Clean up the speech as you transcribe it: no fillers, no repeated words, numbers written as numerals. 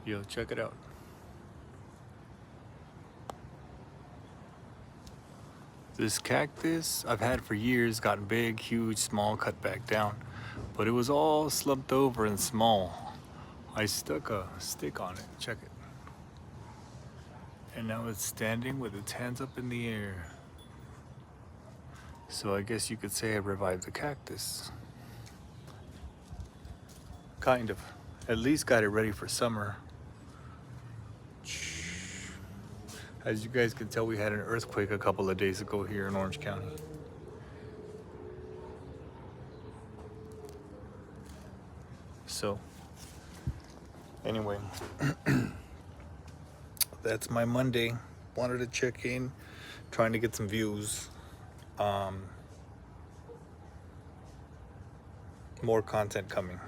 Yo, check it out. This cactus I've had for years, gotten big, huge, small, cut back down, but it was all slumped over and small. I stuck a stick on it, check it. And now it's standing with its hands up in the air. So I guess you could say I revived the cactus. Kind of. At least got it ready for summer. As you guys can tell, we had an earthquake a couple of days ago here in Orange County. So, anyway, that's my Monday. Wanted to check in, trying to get some views. More content coming.